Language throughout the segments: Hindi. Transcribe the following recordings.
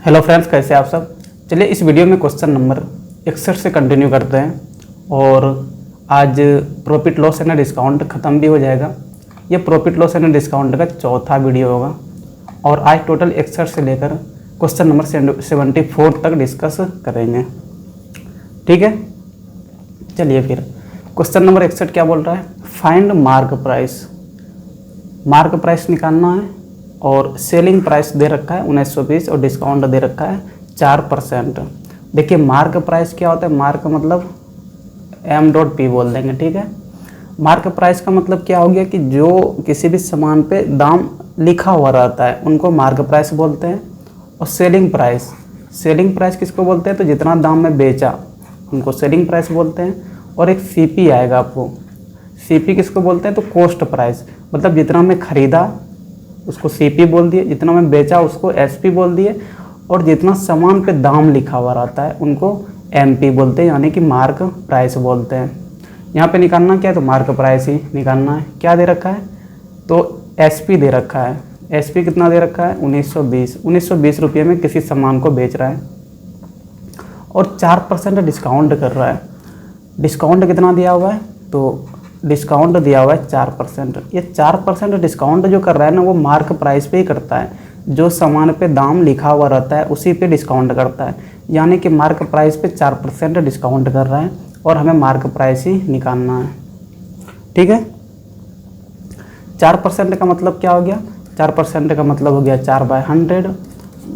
हेलो फ्रेंड्स, कैसे आप सब। चलिए इस वीडियो में क्वेश्चन नंबर 61 से कंटिन्यू करते हैं और आज प्रॉफिट लॉस एंड डिस्काउंट ख़त्म भी हो जाएगा। ये प्रॉफिट लॉस एंड डिस्काउंट का चौथा वीडियो होगा और आज टोटल 61 से लेकर क्वेश्चन नंबर 74 तक डिस्कस करेंगे। ठीक है, चलिए फिर क्वेश्चन नंबर 61 क्या बोल रहा है, find mark price. Mark price निकालना है और सेलिंग प्राइस दे रखा है 1920 और डिस्काउंट दे रखा है 4%। देखिए मार्क प्राइस क्या होता है, मार्क मतलब M.P बोल देंगे। ठीक है, मार्क प्राइस का मतलब क्या हो गया कि जो किसी भी सामान पे दाम लिखा हुआ रहता है उनको मार्क प्राइस बोलते हैं। और सेलिंग प्राइस किसको बोलते हैं, तो जितना दाम में बेचा उनको सेलिंग प्राइस बोलते हैं। और एक CP आएगा आपको, CP किसको बोलते हैं, तो कॉस्ट प्राइस, मतलब जितना मैं खरीदा उसको CP बोल दिए, जितना मैं बेचा उसको SP बोल दिए, और जितना सामान पे दाम लिखा हुआ रहता है उनको MP बोलते हैं, यानी कि मार्क प्राइस बोलते हैं। यहाँ पे निकालना क्या है, तो मार्क प्राइस ही निकालना है। क्या दे रखा है, तो SP दे रखा है। SP कितना दे रखा है, 1920 रुपये में किसी सामान को बेच रहा है और 4% डिस्काउंट कर रहा है। डिस्काउंट कितना दिया हुआ है, तो डिस्काउंट दिया हुआ है 4%। ये 4% डिस्काउंट जो कर रहा है ना, वो मार्क प्राइस पे ही करता है। जो सामान पे दाम लिखा हुआ रहता है उसी पे डिस्काउंट करता है, यानी कि मार्क प्राइस पे 4% डिस्काउंट कर रहा है और हमें मार्क प्राइस ही निकालना है। ठीक है, 4% का मतलब क्या हो गया, 4% का मतलब हो गया 4/100,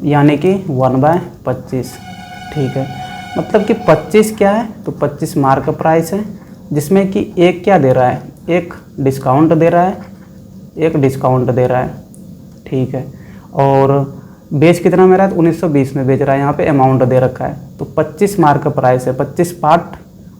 यानी कि 1/25। ठीक है, मतलब कि 25 क्या है, तो 25 मार्क प्राइस है, जिसमें कि एक क्या दे रहा है, एक डिस्काउंट दे रहा है, एक डिस्काउंट दे रहा है। ठीक है, और बेच कितना में रहा है, तो 1920 में बेच रहा है। यहाँ पे अमाउंट दे रखा है, तो 25 मार्क प्राइस है, 25 पार्ट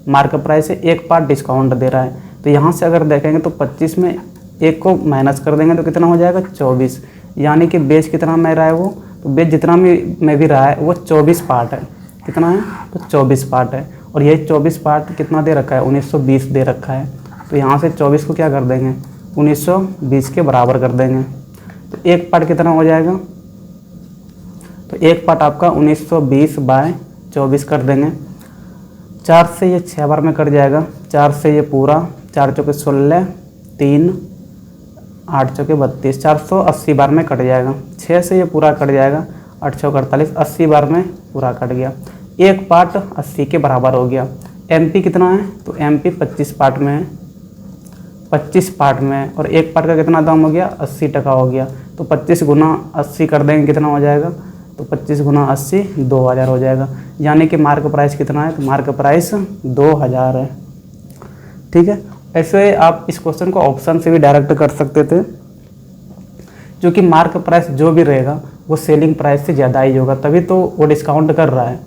मार्क प्राइस है, एक पार्ट डिस्काउंट दे रहा है। तो यहाँ से अगर देखेंगे तो 25 में एक को माइनस कर देंगे तो कितना हो जाएगा, 24, यानी कि बेच कितना में रहा है वो, तो बेच जितना में भी रहा है वो 24 पार्ट है। कितना है, तो 24 पार्ट है, और यही 24 पार्ट कितना दे रखा है, 1920 दे रखा है। तो यहाँ से 24 को क्या कर देंगे, 1920 के बराबर कर देंगे, तो एक पार्ट कितना हो जाएगा, तो एक पार्ट आपका 1920/24 कर देंगे। 4 से ये 6 बार में कट जाएगा, 4 से ये पूरा, 4 चौके 16, 3 8 चौके 32, 480 बार में कट जाएगा। 6 से ये पूरा कट जाएगा, 8 चौके 48, 80 बार में पूरा कट गया। एक पार्ट 80 के बराबर हो गया। MP कितना है, तो MP 25 पार्ट में है, 25 पार्ट में है, और एक पार्ट का कितना दाम हो गया, 80 टका हो गया। तो 25 गुना 80 कर देंगे, कितना हो जाएगा, तो 25 गुना 80 2000 हो जाएगा, यानी कि मार्क प्राइस कितना है, तो मार्क प्राइस 2000 है। ठीक है, ऐसे आप इस क्वेश्चन को ऑप्शन से भी डायरेक्ट कर सकते थे, क्योंकि मार्क प्राइस जो भी रहेगा वो सेलिंग प्राइस से ज़्यादा ही होगा, तभी तो वो डिस्काउंट कर रहा है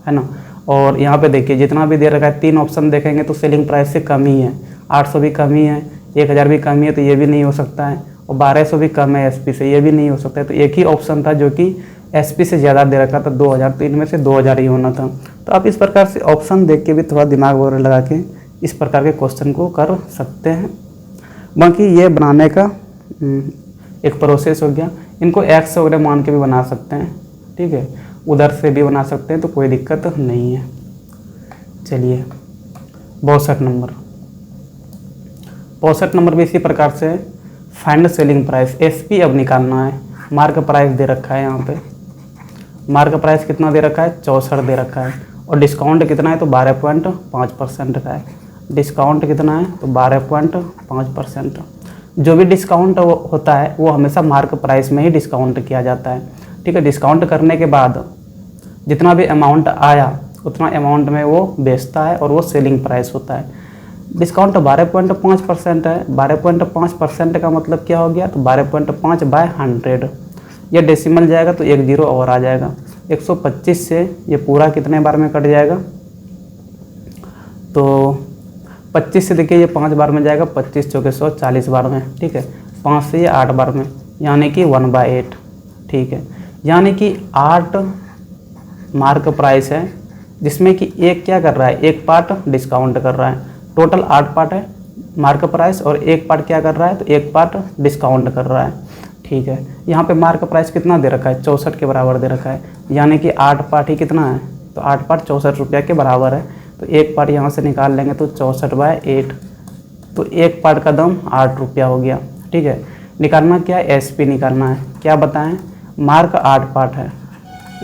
ना। और यहाँ पे देखिए जितना भी दे रखा है, 3 ऑप्शन देखेंगे तो सेलिंग प्राइस से कम ही है। 800 भी कम ही है, 1000 भी कम ही है, तो ये भी नहीं हो सकता है, और 1200 भी कम है SP से, ये भी नहीं हो सकता है। तो एक ही ऑप्शन था जो कि SP से ज़्यादा दे रखा था, 2000, तो इनमें से 2000 ही होना था। तो आप इस प्रकार से ऑप्शन देख के भी थोड़ा दिमाग वगैरह लगा के इस प्रकार के क्वेश्चन को कर सकते हैं। बाकी ये बनाने का एक प्रोसेस हो गया। इनको X वगैरह मान के भी बना सकते हैं, ठीक है, उधर से भी बना सकते हैं, तो कोई दिक्कत नहीं है। चलिए 62 नंबर भी इसी प्रकार से फाइंड सेलिंग प्राइस, SP अब निकालना है। मार्क प्राइस दे रखा है, यहाँ पे मार्क प्राइस कितना दे रखा है, 64 दे रखा है, और डिस्काउंट कितना है, तो 12.5% का है। डिस्काउंट कितना है, तो 12.5%। जो भी डिस्काउंट होता है वो हमेशा मार्क प्राइस में ही डिस्काउंट किया जाता है। ठीक है, डिस्काउंट करने के बाद जितना भी अमाउंट आया उतना अमाउंट में वो बेचता है और वो सेलिंग प्राइस होता है। डिस्काउंट 12.5% है, 12.5% का मतलब क्या हो गया, तो 12.5/100। ये डेसिमल जाएगा तो एक 0 और आ जाएगा। 125 से ये पूरा कितने बार में कट जाएगा, तो 25 से देखिए ये 5 बार में जाएगा, 25 चौके 100, 40 बार में। ठीक है, 5 से ये 8 बार में, यानी कि 1/8। ठीक है, यानी कि 8 मार्क प्राइस है, जिसमें कि एक क्या कर रहा है, एक पार्ट डिस्काउंट कर रहा है। टोटल 8 पार्ट है मार्क प्राइस, और एक पार्ट क्या कर रहा है, तो एक पार्ट डिस्काउंट कर रहा है। ठीक है। यहाँ पे मार्क प्राइस कितना दे रखा है, 64 के बराबर दे रखा है, यानी कि 8 पार्ट ही कितना है, तो 8 पार्ट 64 रुपये के बराबर है। तो एक पार्ट यहाँ से निकाल लेंगे तो 64/8, तो एक पार्ट का दाम 8 रुपया हो गया। ठीक है, निकालना क्या है, SP निकालना है। क्या बताएं, मार्क 8 पार्ट है,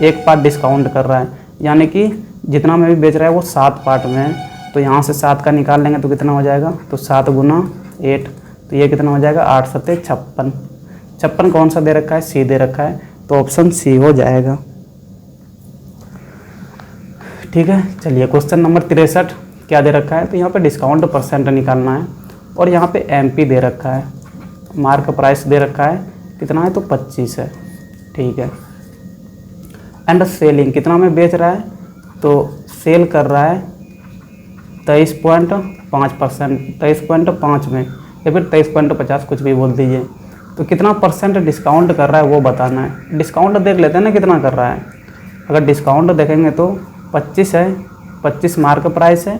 एक पार्ट डिस्काउंट कर रहा है, यानी कि जितना में भी बेच रहा है वो 7 पार्ट में है। तो यहाँ से 7 का निकाल लेंगे तो कितना हो जाएगा, तो 7 × 8, तो ये कितना हो जाएगा, 8 × 7 = 56। 56 कौन सा दे रखा है, C दे रखा है, तो ऑप्शन C हो जाएगा। ठीक है, चलिए क्वेश्चन नंबर 63 क्या दे रखा है, तो यहाँ पे डिस्काउंट परसेंट निकालना है और यहाँ पे MP दे रखा है, मार्क प्राइस दे रखा है कितना है, तो 25 है। ठीक है, एंड सेलिंग कितना में बेच रहा है, तो सेल कर रहा है 23.5%, 23.5 में, या फिर 23.50 कुछ भी बोल दीजिए। तो कितना परसेंट डिस्काउंट कर रहा है वो बताना है। डिस्काउंट देख लेते हैं ना कितना कर रहा है। अगर डिस्काउंट देखेंगे तो 25 है, 25 मार्क प्राइस है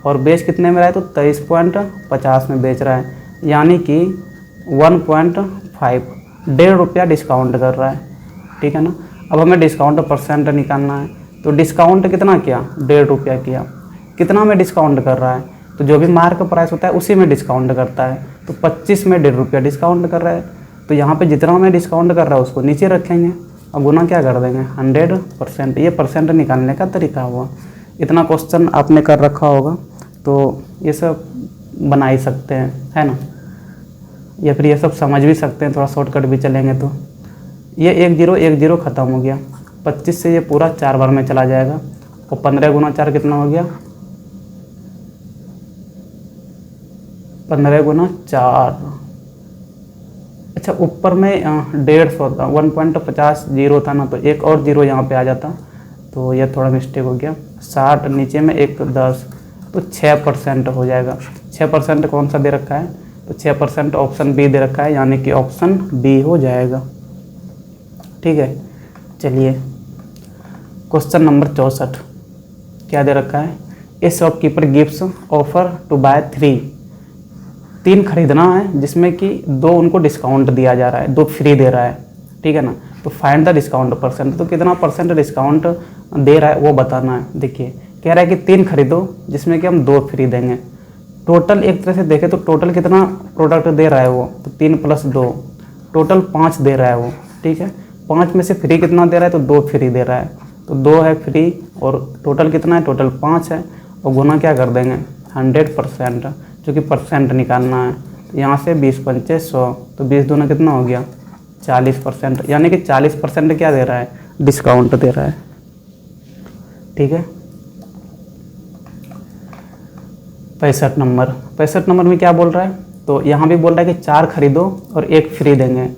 और बेच कितने में रहा है, तो 23.50 में बेच रहा है, यानी कि 1.5, 1.5 रुपया डिस्काउंट कर रहा है। ठीक है ना। अब हमें डिस्काउंट परसेंट निकालना है, तो डिस्काउंट कितना किया, 1.5 रुपया किया, कितना में डिस्काउंट कर रहा है, तो जो भी मार्क प्राइस होता है उसी में डिस्काउंट करता है। तो 25 में 1.5 रुपया डिस्काउंट कर रहा है, तो यहाँ पे जितना में डिस्काउंट कर रहा है उसको नीचे रखेंगे और गुना क्या कर देंगे, 100%। ये परसेंट निकालने का तरीका हुआ। इतना क्वेश्चन आपने कर रखा होगा तो ये सब बना ही सकते हैं, है ना, या फिर ये सब समझ भी सकते हैं, थोड़ा शॉर्टकट भी चलेंगे तो। ये 1 0 1 0 ख़त्म हो गया, 25 से ये पूरा 4 बार में चला जाएगा और 15 × 4 कितना हो गया, 15 × 4। अच्छा, ऊपर में 150 था, 1.50 जीरो था ना, तो एक और जीरो यहाँ पे आ जाता, तो ये थोड़ा मिस्टेक हो गया। 60 नीचे में 1 10, तो 6% हो जाएगा। 6% कौन सा दे रखा है, तो 6% ऑप्शन B दे रखा है, यानी कि ऑप्शन B हो जाएगा। ठीक है, चलिए क्वेश्चन नंबर 64 क्या दे रखा है, a shopkeeper gives offer to buy 3 खरीदना है जिसमें कि 2 उनको डिस्काउंट दिया जा रहा है, 2 फ्री दे रहा है। ठीक है ना, तो फाइंड द डिस्काउंट परसेंट, तो कितना परसेंट डिस्काउंट दे रहा है वो बताना है। देखिए कह रहा है कि 3 खरीदो जिसमें कि हम 2 फ्री देंगे। टोटल एक तरह से देखें तो टोटल कितना प्रोडक्ट दे रहा है वो, तो 3 + 2 टोटल 5 दे रहा है वो। ठीक है, 5 में से फ्री कितना दे रहा है, तो 2 फ्री दे रहा है, तो 2 है फ्री और टोटल कितना है, टोटल 5 है, और गुना क्या कर देंगे 100%, क्योंकि परसेंट निकालना है। तो यहाँ से 20 × 5 = 100, तो 20 दूना कितना हो गया 40%, यानी कि 40% क्या दे रहा है, डिस्काउंट दे रहा है। ठीक है, 65 नंबर में क्या बोल रहा है, तो यहाँ भी बोल रहा है कि 4 खरीदो और 1 फ्री देंगे।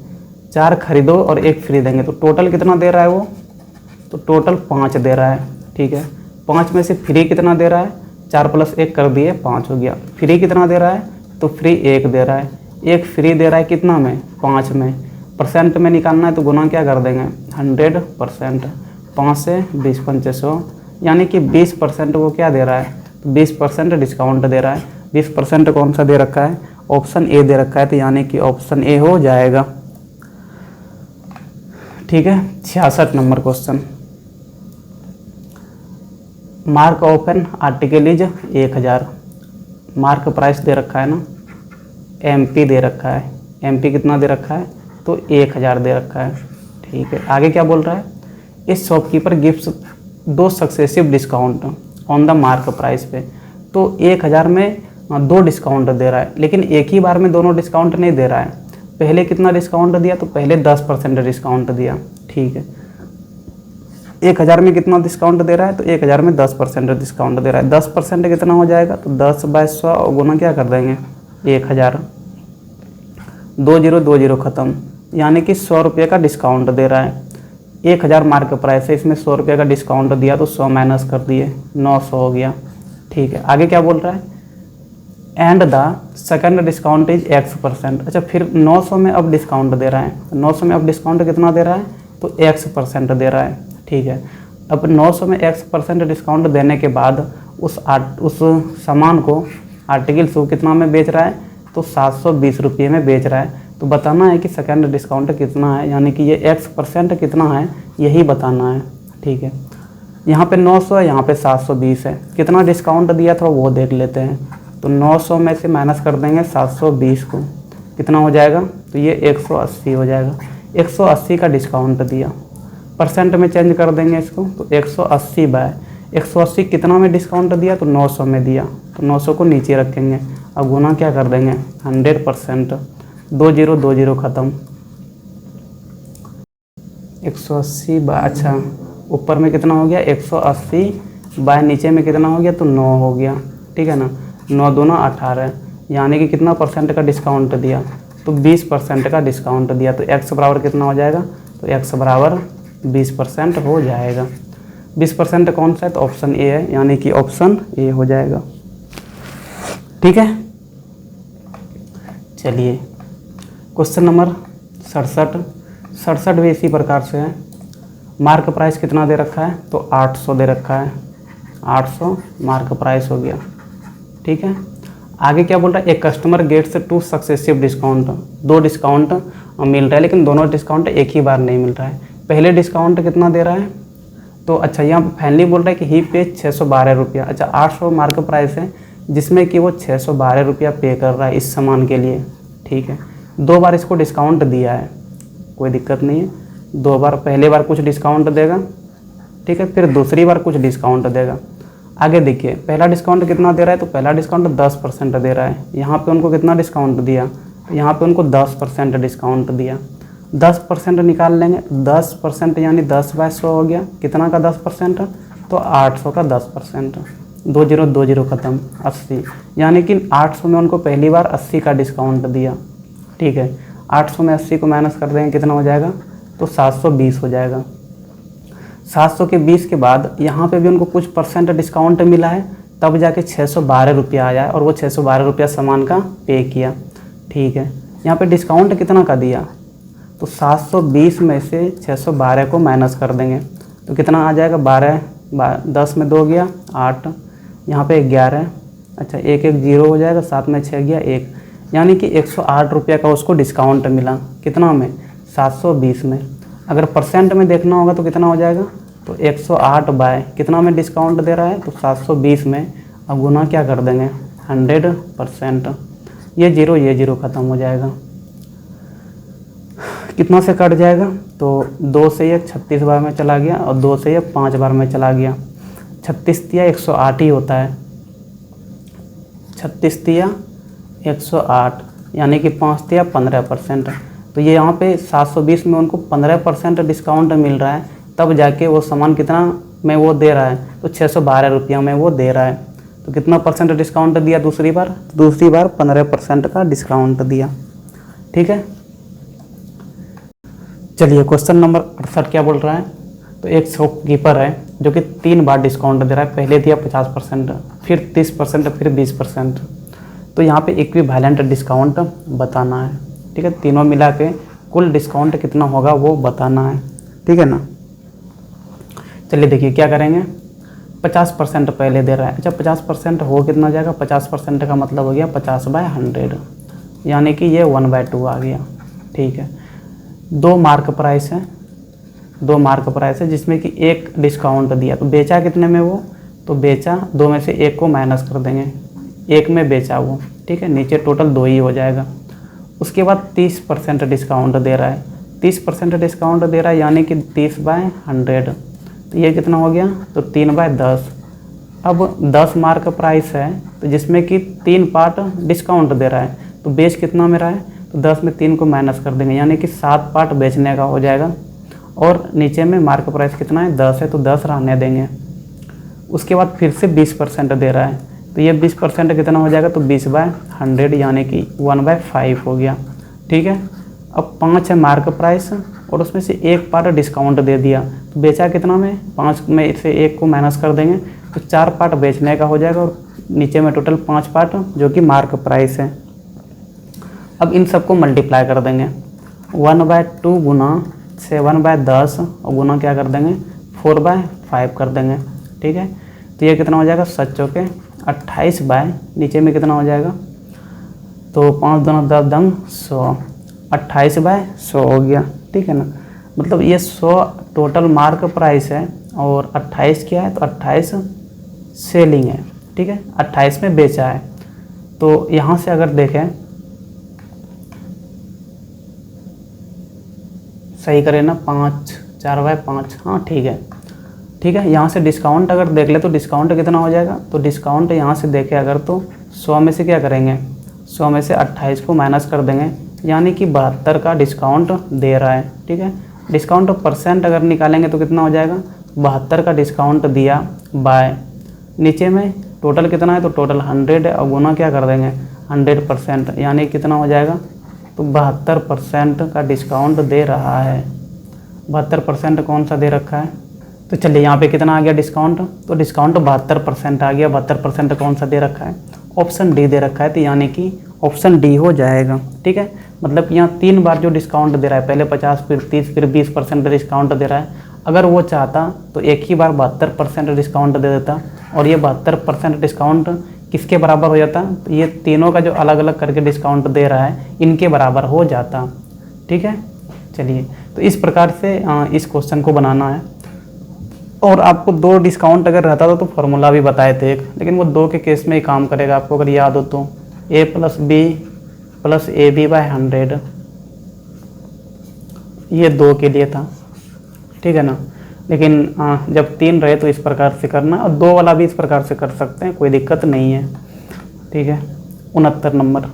4 खरीदो और 1 फ्री देंगे, तो टोटल कितना दे रहा है वो, तो टोटल 5 दे रहा है। ठीक है, 5 में से फ्री कितना दे रहा है, 4 + 1 कर दिए 5 हो गया। फ्री कितना दे रहा है, तो फ्री 1 दे रहा है, 1 फ्री दे रहा है कितना में, 5 में। परसेंट में निकालना है तो गुना क्या कर देंगे 100%, 5 से 20 × 5 = 100, यानी कि 20% वो क्या दे रहा है, तो 20% डिस्काउंट दे रहा है। 20% कौन सा दे रखा है, ऑप्शन A दे रखा है, तो यानी कि ऑप्शन A हो जाएगा। ठीक है, 66 number question, mark of an article is 1000, mark price दे रखा है ना, MP दे रखा है, MP कितना दे रखा है, तो 1000 दे रखा है। ठीक है, आगे क्या बोल रहा है, इस shopkeeper gifts 2 successive discount on the mark price पे, तो 1000 में 2 डिस्काउंट दे रहा है, लेकिन एक ही बार में दोनों डिस्काउंट नहीं दे रहा है। पहले कितना डिस्काउंट दिया, तो पहले 10% डिस्काउंट दिया। ठीक है, 1000 में कितना डिस्काउंट दे रहा है, तो 1000 में 10% डिस्काउंट दे रहा है। 10% कितना हो जाएगा, तो 10/100 और गुना क्या कर देंगे 1000, 2 0 2 0 ख़त्म, यानी कि 100 रुपये का डिस्काउंट दे रहा है। 1000 मार्क प्राइस है, इसमें 100 रुपये का डिस्काउंट दिया तो 100 माइनस कर दिए, 900 हो गया। ठीक है, आगे क्या बोल रहा है, and the second discount is X%। अच्छा, फिर 900 में अब डिस्काउंट दे रहा है, 900 में अब डिस्काउंट कितना दे रहा है, तो X% दे रहा है। ठीक है, अब 900 में X% डिस्काउंट देने के बाद उस सामान को, आर्टिकल्स को कितना में बेच रहा है, तो 720 रुपये में बेच रहा है। तो बताना है कि सेकंड डिस्काउंट कितना है, यानी कि ये x% कितना है यही बताना है। ठीक है, यहाँ पे 900 है, यहाँ पे 720 है। कितना डिस्काउंट दिया था वो देख लेते हैं। तो 900 में से माइनस कर देंगे 720 को, कितना हो जाएगा, तो ये 180 हो जाएगा। 180 का डिस्काउंट दिया, परसेंट में चेंज कर देंगे इसको, तो 180/180 कितना में डिस्काउंट दिया, तो 900 में दिया, तो 900 को नीचे रखेंगे। अब गुना क्या कर देंगे 100%, 2 0 2 0 ख़त्म। 180 बाय, अच्छा ऊपर में कितना हो गया 180 बाय नीचे में कितना हो गया, तो 9 हो गया। ठीक है ना, 9 दूना 18, यानी कि कितना परसेंट का डिस्काउंट दिया, तो 20% का डिस्काउंट दिया। तो x बराबर कितना हो जाएगा, तो x बराबर 20% हो जाएगा। 20% कौन सा है, तो ऑप्शन ए है, यानी कि ऑप्शन ए हो जाएगा। ठीक है, चलिए क्वेश्चन नंबर 67 भी इसी प्रकार से है। मार्क प्राइस कितना दे रखा है, तो 800 दे रखा है, 800 मार्क प्राइस हो गया। ठीक है, आगे क्या बोल रहा है, एक customer gets 2 successive discount, 2 discount मिल रहा है, लेकिन दोनों डिस्काउंट एक ही बार नहीं मिल रहा है। पहले डिस्काउंट कितना दे रहा है, तो अच्छा यहाँ फाइनली बोल रहा है कि ही पे 612 रुपया। अच्छा 800 मार्क प्राइस है, जिसमें कि वो 612 रुपया पे कर रहा है इस सामान के लिए। ठीक है, 2 बार इसको डिस्काउंट दिया है, कोई दिक्कत नहीं है। 2 बार, पहले बार कुछ डिस्काउंट देगा, ठीक है, फिर दूसरी बार कुछ डिस्काउंट देगा। आगे देखिए पहला डिस्काउंट कितना दे रहा है, तो पहला डिस्काउंट 10% दे रहा है। यहाँ पे उनको कितना डिस्काउंट दिया, तो यहाँ पे उनको 10% डिस्काउंट दिया। 10% निकाल लेंगे, 10% यानी 10/100 हो गया। कितना का 10%, तो 800 का 10%, 2 0 2 0 ख़त्म, 80, यानी कि 800 में उनको पहली बार 80 का डिस्काउंट दिया। ठीक है, 800 में 80 को माइनस कर देंगे, कितना हो जाएगा, तो 720 हो जाएगा। 700 के 20 के बाद यहाँ पे भी उनको कुछ परसेंट डिस्काउंट मिला है, तब जाके 612 रुपया आया है, और वो 612 रुपया सामान का पे किया। ठीक है, यहाँ पे डिस्काउंट कितना का दिया, तो 720 में से 612 को माइनस कर देंगे, तो कितना आ जाएगा, 10 में 2 गया 8, यहाँ पे 11, अच्छा 1 1 0 हो जाएगा, 7 में 6 गया 1, यानी कि 108 रुपया का उसको डिस्काउंट मिला। कितना में, 720 में। अगर परसेंट में देखना होगा तो कितना हो जाएगा, तो 108 बाय कितना में डिस्काउंट दे रहा है, तो 720 में। अब गुना क्या कर देंगे 100%, ये 0 ख़त्म हो जाएगा। कितना से कट जाएगा, तो 2 से ये 36 बार में चला गया, और 2 से ये 5 बार में चला गया। 36 तिया 108 ही होता है, 36 तिया 108, यानी कि 5 तिया 15%। तो ये यहाँ पे 720 में उनको 15% डिस्काउंट मिल रहा है, तब जाके वो सामान कितना में वो दे रहा है, तो 612 रुपया में वो दे रहा है। तो कितना परसेंट डिस्काउंट दिया दूसरी बार, 15% का डिस्काउंट दिया। ठीक है, चलिए क्वेश्चन नंबर 68 क्या बोल रहा है, तो एक शॉपकीपर है जो कि 3 बार डिस्काउंट दे रहा है। पहले दिया 50%, फिर 30%, फिर 20%। तो यहाँ पे इक्विवेलेंट डिस्काउंट बताना है। ठीक है, तीनों मिला के कुल डिस्काउंट कितना होगा वो बताना है। ठीक है ना, चलिए देखिए क्या करेंगे। 50% पहले दे रहा है, अच्छा 50% हो कितना जाएगा, 50% का मतलब हो गया 50/100, यानी कि ये 1/2 आ गया। ठीक है, 2 मार्क प्राइस है, 2 मार्क प्राइस है, जिसमें कि 1 डिस्काउंट दिया। तो बेचा कितने में वो, तो बेचा 2 में से 1 को माइनस कर देंगे, 1 में बेचा वो। ठीक है, नीचे टोटल 2 ही हो जाएगा। उसके बाद 30% डिस्काउंट दे रहा है, 30% डिस्काउंट दे रहा है, यानी कि 30/100, तो ये कितना हो गया, तो 3/10। अब 10 मार्क प्राइस है, तो जिसमें कि 3 पार्ट डिस्काउंट दे रहा है, तो बेच कितना में रहा है, तो 10 में 3 को माइनस कर देंगे, यानी कि 7 पार्ट बेचने का हो जाएगा। और नीचे में मार्क प्राइस कितना है, 10 है, तो 10 रहने देंगे। उसके बाद फिर से 20% दे रहा है, तो ये 20% कितना हो जाएगा, तो 20/100, यानी कि 1/5 हो गया। ठीक है, अब 5 है मार्क प्राइस, और उसमें से 1 पार्ट डिस्काउंट दे दिया, तो बेचा कितना में, 5 में से 1 को माइनस कर देंगे, तो 4 पार्ट बेचने का हो जाएगा, और नीचे में टोटल 5 पार्ट जो कि मार्क प्राइस है। अब इन सबको मल्टीप्लाई कर देंगे, 1/2 गुना 7/10, और गुना क्या कर देंगे 4/5 कर देंगे। ठीक है, तो ये कितना हो जाएगा, 7 चौके 28 बाय नीचे में कितना हो जाएगा, तो 5 दूना 10 दंग 100, 28/100 हो गया, ठीक है ना। मतलब ये 100 टोटल मार्क प्राइस है और 28 क्या है, तो 28 सेलिंग है, ठीक है, 28 में बेचा है। तो यहाँ से अगर देखें, सही करें ना, 5 4/5, हाँ ठीक है, ठीक है। यहाँ से डिस्काउंट अगर देख ले तो डिस्काउंट कितना हो जाएगा, तो डिस्काउंट यहाँ से देखें अगर तो 100 में से क्या करेंगे, 100 में से 28 को माइनस कर देंगे, यानी कि 72 का डिस्काउंट दे रहा है, ठीक है। डिस्काउंट परसेंट अगर निकालेंगे तो कितना हो जाएगा, 72 का डिस्काउंट दिया बाय, नीचे में टोटल कितना है, तो टोटल 100 है और गुना क्या कर देंगे 100%, यानी कितना हो जाएगा, तो 72% का डिस्काउंट दे रहा है। 72% कौन सा दे रखा है, तो चलिए यहाँ पे कितना आ गया डिस्काउंट, तो डिस्काउंट 72% आ गया। 72% कौन सा दे रखा है, ऑप्शन डी दे रखा है, तो यानी कि ऑप्शन डी हो जाएगा, ठीक है। मतलब कि यहाँ 3 बार जो डिस्काउंट दे रहा है, पहले 50 फिर 30 फिर 20% डिस्काउंट दे रहा है। अगर वो चाहता तो एक ही बार 72% डिस्काउंट दे देता और ये 72% डिस्काउंट किसके बराबर हो जाता, तो ये तीनों का जो अलग अलग करके डिस्काउंट दे रहा है इनके बराबर हो जाता, ठीक है। चलिए, तो इस प्रकार से इस क्वेश्चन को बनाना है। और आपको 2 डिस्काउंट अगर रहता था तो फॉर्मूला भी बताए थे एक, लेकिन वो 2 के केस में ही काम करेगा, आपको अगर याद हो तो a + b + ab/100, ये 2 के लिए था, ठीक है ना। लेकिन जब 3 रहे तो इस प्रकार से करना, और 2 वाला भी इस प्रकार से कर सकते हैं, कोई दिक्कत नहीं है, ठीक है। 69 नंबर,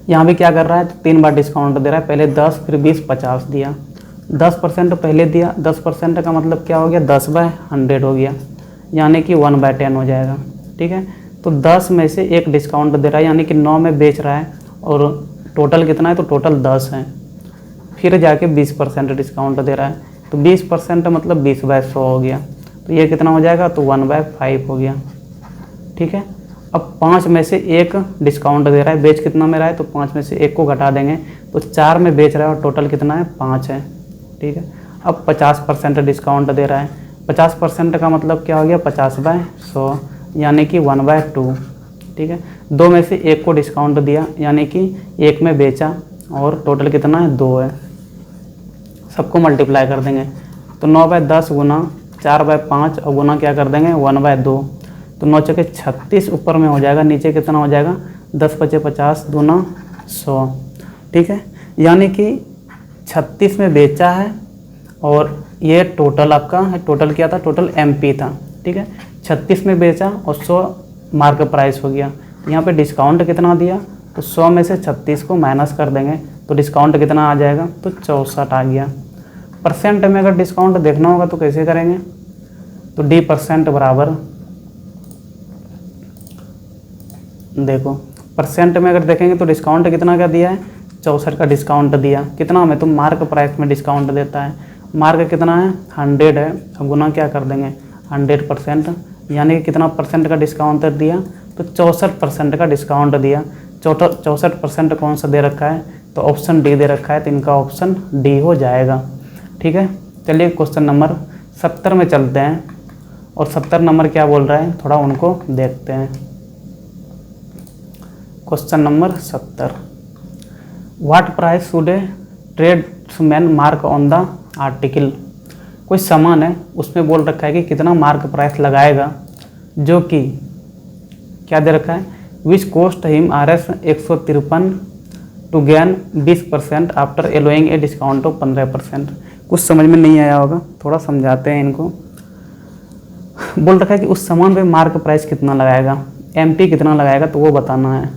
यहाँ भी क्या कर रहा है, तो 3 बार डिस्काउंट दे रहा है, पहले 10 फिर 20 50 दिया, 10% पहले दिया, 10% का मतलब क्या हो गया, 10/100 हो गया, यानी कि 1/10 हो जाएगा, ठीक है। तो 10 में से एक डिस्काउंट दे रहा है, यानी कि 9 में बेच रहा है और टोटल कितना है, तो टोटल 10 है, फिर जाके 20% डिस्काउंट दे रहा है, तो 20% मतलब 20/100 हो गया, तो ये कितना हो जाएगा, तो 1/5 हो गया, ठीक है। अब 5 में से एक डिस्काउंट दे रहा है, बेच कितना में रहा है, तो 5 में से एक को घटा देंगे, तो 4 में बेच रहा है और टोटल कितना है, 5 है, ठीक है। अब 50% डिस्काउंट दे रहा है, 50% का मतलब क्या हो गया, 50/100, यानी कि 1/2, ठीक है। 2 में से एक को डिस्काउंट दिया, यानी कि एक में बेचा और टोटल कितना है, 2 है, सबको मल्टीप्लाई कर देंगे, तो 9/10 गुना 4/5 और गुना क्या कर देंगे 1/2, तो 9 चौके 36 ऊपर में हो जाएगा, नीचे कितना हो जाएगा 10 × 50 दूना 100, ठीक है। यानी कि 36 में बेचा है और ये टोटल आपका है, टोटल क्या था, टोटल MP था, ठीक है। 36 में बेचा और 100 मार्क प्राइस हो गया, यहाँ पे डिस्काउंट कितना दिया, तो 100 में से 36 को माइनस कर देंगे, तो डिस्काउंट कितना आ जाएगा, तो 64 आ गया। परसेंट में अगर डिस्काउंट देखना होगा तो कैसे करेंगे, तो D% बराबर, देखो परसेंट में अगर देखेंगे तो डिस्काउंट कितना का दिया है, 64 का डिस्काउंट दिया, कितना में, तो मार्क प्राइस में डिस्काउंट देता है, मार्क कितना है 100 है, अब गुना क्या कर देंगे 100%, यानी कि कितना परसेंट का डिस्काउंट दिया, तो 64% का डिस्काउंट दिया। 64% कौन सा दे रखा है, तो ऑप्शन डी दे रखा है, तो इनका ऑप्शन डी हो जाएगा, ठीक है। चलिए क्वेश्चन नंबर 70 में चलते हैं, और 70 नंबर क्या बोल रहा है, थोड़ा उनको देखते हैं। Question number 70, what price should A tradesman mark on the article, कोई सामान है उसमें बोल रखा है कि कितना मार्क प्राइस लगाएगा, जो कि क्या दे रखा है, which cost him Rs 153 to gain 20% after allowing a discount of 15%। कुछ समझ में नहीं आया होगा, थोड़ा समझाते हैं इनको। बोल रखा है कि उस सामान पे मार्क प्राइस कितना लगाएगा, MP कितना लगाएगा, तो वो बताना है,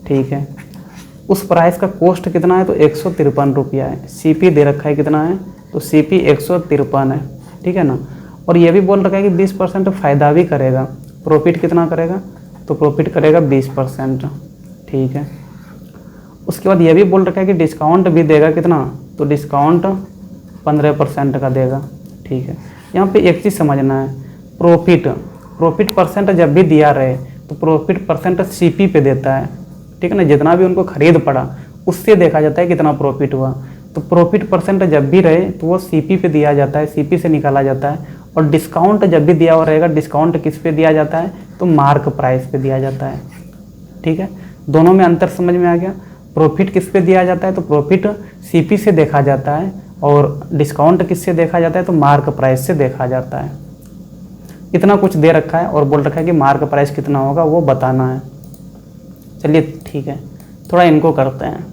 ठीक है। उस प्राइस का कॉस्ट कितना है, तो 153 रुपया है, CP दे रखा है कितना है, तो CP 153 है, ठीक है ना। और ये भी बोल रखा है कि 20% फ़ायदा भी करेगा, प्रॉफिट कितना करेगा, तो प्रॉफिट करेगा 20%, ठीक है। उसके बाद ये भी बोल रखा है कि डिस्काउंट भी देगा कितना, तो डिस्काउंट 15% का देगा, ठीक है। यहाँ पे एक चीज़ समझना है, प्रॉफिट परसेंट जब भी दिया रहे तो प्रॉफिट परसेंट CP पे देता है, ठीक है ना। जितना भी उनको खरीद पड़ा उससे देखा जाता है कितना प्रॉफिट हुआ, तो प्रॉफिट परसेंट जब भी रहे तो वो CP पे दिया जाता है, CP से निकाला जाता है। और डिस्काउंट जब भी दिया हुआ रहेगा, डिस्काउंट किस पे दिया जाता है, तो मार्क प्राइस पे दिया जाता है, ठीक है। दोनों में अंतर समझ में आ गया। प्रॉफिट किस पे दिया जाता है, तो प्रॉफिट सीपी से देखा जाता है, और डिस्काउंट किससे देखा जाता है, तो मार्क प्राइस से देखा जाता है। इतना कुछ दे रखा है और बोल रखा है कि मार्क प्राइस कितना होगा वो बताना है। चलिए ठीक है, थोड़ा इनको करते हैं।